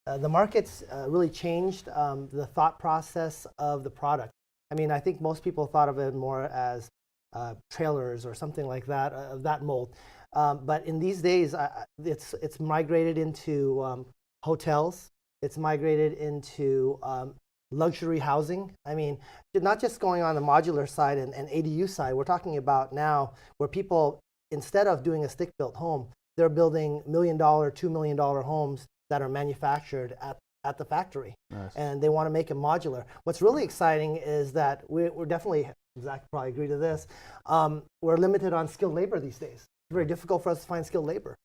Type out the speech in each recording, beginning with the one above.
The market's really changed the thought process of the product. I mean, I think most people thought of it more as trailers or something like that, of that mold. But in these days, it's migrated into hotels. It's migrated into luxury housing. I mean, not just going on the modular side and ADU side. We're talking about now where people, instead of doing a stick-built home, they're building $1 million, $2 million homes that are manufactured at the factory. Nice. And they want to make it modular. What's really exciting is that we're definitely, Zach probably agree to this, we're limited on skilled labor these days. It's very difficult for us to find skilled labor.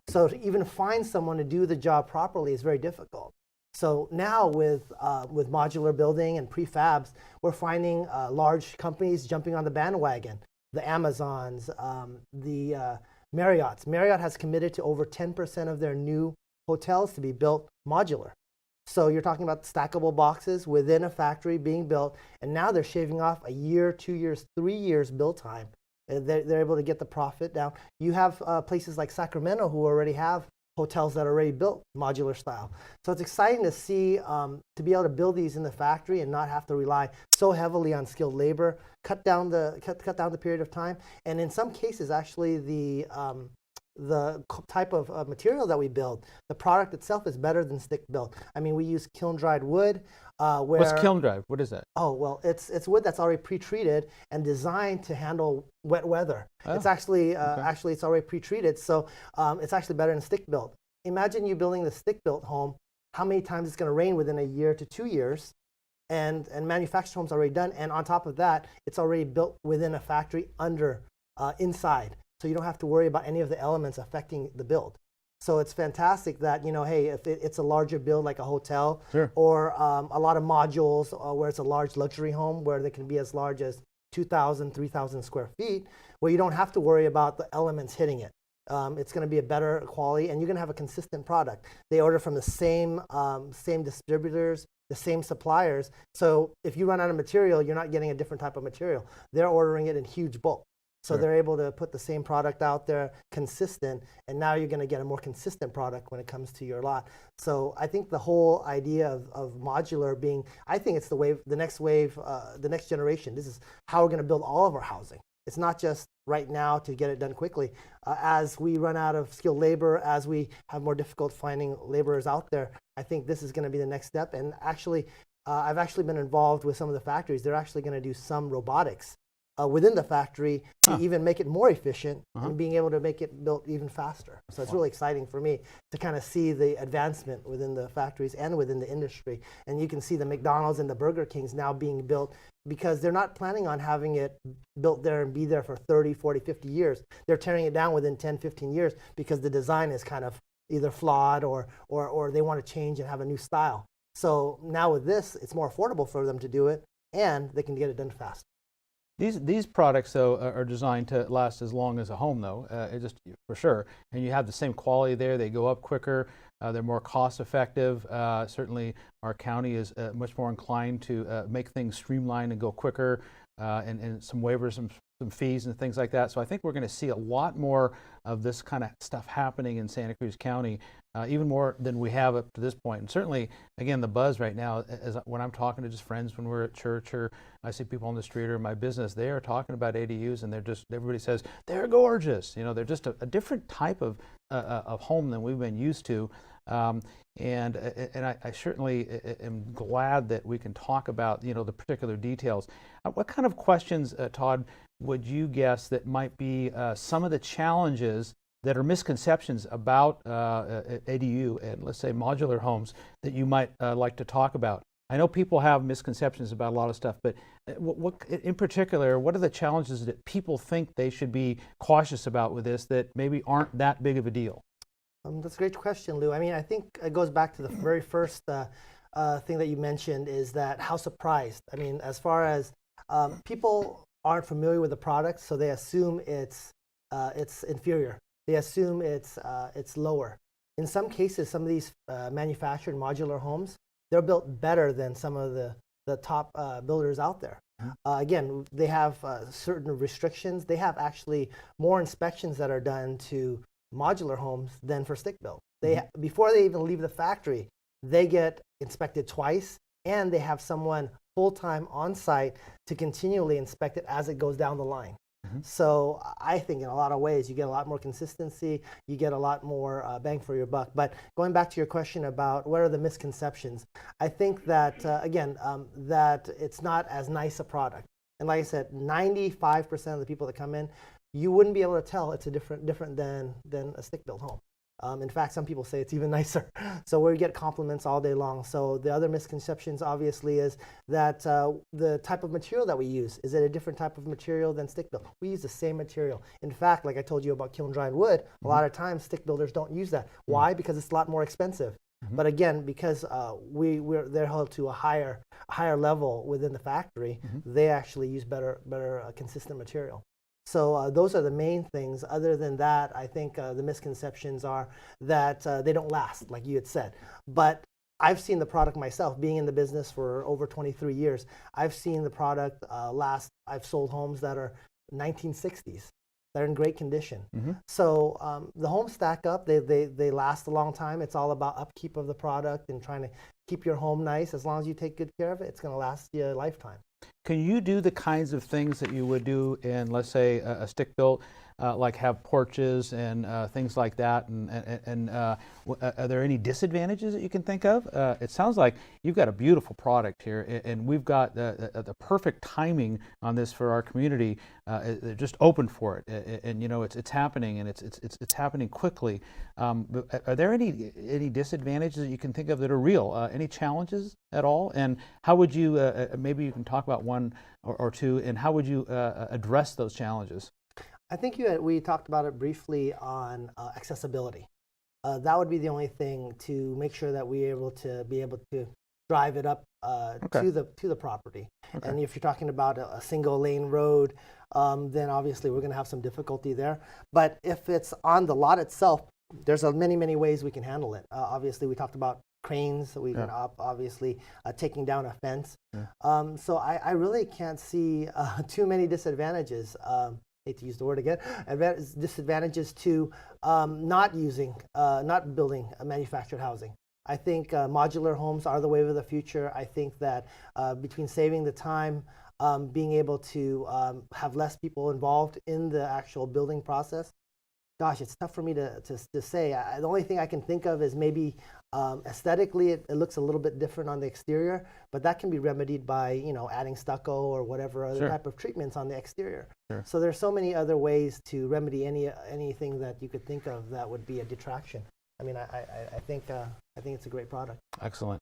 So to even find someone to do the job properly is very difficult. So now with modular building and prefabs, we're finding large companies jumping on the bandwagon. The Amazons, the Marriott's. Marriott has committed to over 10% of their new hotels to be built modular. So you're talking about stackable boxes within a factory being built, and now they're shaving off a year, 2 years, 3 years build time. They're able to get the profit down. You have places like Sacramento who already have hotels that are already built modular style. So it's exciting to see, to be able to build these in the factory and not have to rely so heavily on skilled labor, cut down the period of time, and in some cases actually the type of material that we build, the product itself is better than stick built. I mean, we use kiln dried wood. What's kiln dried? What is that? Oh, well, it's wood that's already pre-treated and designed to handle wet weather. Oh, it's actually it's already pre-treated, so it's actually better than stick built. Imagine you building the stick built home. How many times it's going to rain within a year to 2 years, and manufactured homes already done, and on top of that, it's already built within a factory inside. So you don't have to worry about any of the elements affecting the build. So it's fantastic that, hey, if it's a larger build like a hotel, sure, or a lot of modules where it's a large luxury home where they can be as large as 2,000, 3,000 square feet, where you don't have to worry about the elements hitting it. It's going to be a better quality, and you're going to have a consistent product. They order from the same distributors, the same suppliers. So if you run out of material, you're not getting a different type of material. They're ordering it in huge bulk. So sure, they're able to put the same product out there, consistent, and now you're going to get a more consistent product when it comes to your lot. So I think the whole idea of modular being, I think it's the next wave, the next generation. This is how we're going to build all of our housing. It's not just right now to get it done quickly. As we run out of skilled labor, as we have more difficult finding laborers out there, I think this is going to be the next step. And actually, I've actually been involved with some of the factories. They're actually going to do some robotics within the factory to even make it more efficient and being able to make it built even faster. So it's really exciting for me to kind of see the advancement within the factories and within the industry. And you can see the McDonald's and the Burger Kings now being built because they're not planning on having it built there and be there for 30, 40, 50 years. They're tearing it down within 10, 15 years because the design is kind of either flawed or they want to change and have a new style. So now with this, it's more affordable for them to do it, and they can get it done fast. These products, though, are designed to last as long as a home, though, just for sure. And you have the same quality there. They go up quicker. They're more cost-effective. Certainly, our county is much more inclined to make things streamlined and go quicker, and some waivers, some fees and things like that. So I think we're going to see a lot more of this kind of stuff happening in Santa Cruz County, even more than we have up to this point. And certainly, again, the buzz right now, when I'm talking to just friends when we're at church, or I see people on the street or in my business, they are talking about ADUs, and everybody says they're gorgeous. They're just a different type of home than we've been used to. And I certainly am glad that we can talk about the particular details. What kind of questions, Todd, would you guess that might be some of the challenges that are misconceptions about ADU and, let's say, modular homes that you might like to talk about? I know people have misconceptions about a lot of stuff, but what in particular, what are the challenges that people think they should be cautious about with this that maybe aren't that big of a deal? That's a great question, Lou. I mean, I think it goes back to the very first thing that you mentioned, is that how surprised. I mean, as far as people aren't familiar with the product, so they assume it's inferior. They assume it's lower. In some cases, some of these manufactured modular homes, they're built better than some of the top builders out there. Again, they have certain restrictions. They have actually more inspections that are done to modular homes than for stick built. Before they even leave the factory, they get inspected twice, and they have someone full-time on site to continually inspect it as it goes down the line. So I think in a lot of ways you get a lot more consistency, you get a lot more bang for your buck. But going back to your question about what are the misconceptions, I think that again that it's not as nice a product. And like I said, 95% of the people that come in, you wouldn't be able to tell it's a different than a stick-built home. In fact, some people say it's even nicer. So we get compliments all day long. So the other misconceptions, obviously, is that the type of material that we use, is it a different type of material than stick built? We use the same material. In fact, like I told you about kiln dried wood, a lot of times stick builders don't use that. Why? Because it's a lot more expensive. But again, because they're held to a higher level within the factory, they actually use better consistent material. So those are the main things. Other than that, I think the misconceptions are that they don't last, like you had said. But I've seen the product myself, being in the business for over 23 years. I've seen the product last. I've sold homes that are 1960s. They're in great condition. So the homes stack up. They last a long time. It's all about upkeep of the product and trying to keep your home nice. As long as you take good care of it, it's going to last you a lifetime. Can you do the kinds of things that you would do in, let's say, a stick-built, like have porches and things like that? And are there any disadvantages that you can think of? It sounds like you've got a beautiful product here, and we've got the perfect timing on this for our community. They're just open for it, and you know it's happening, and it's happening quickly. Are there any disadvantages that you can think of that are real? Any challenges at all? And how would you maybe you can talk about one or two, and how would you address those challenges? I think we talked about it briefly on accessibility. That would be the only thing to make sure that we're able to drive it up to the property. And if you're talking about a single lane road, then obviously we're going to have some difficulty there. But if it's on the lot itself, there's many ways we can handle it. Obviously, we talked about cranes. We can obviously taking down a fence. So I really can't see too many disadvantages. Hate to use the word again, disadvantages to not building a manufactured housing. I think modular homes are the wave of the future. I think that between saving the time, being able to have less people involved in the actual building process, gosh, it's tough for me to say. The only thing I can think of is maybe aesthetically it looks a little bit different on the exterior, but that can be remedied by adding stucco or whatever other type of treatments on the exterior. So there's so many other ways to remedy anything that you could think of that would be a detraction. I mean, I think it's a great product. Excellent.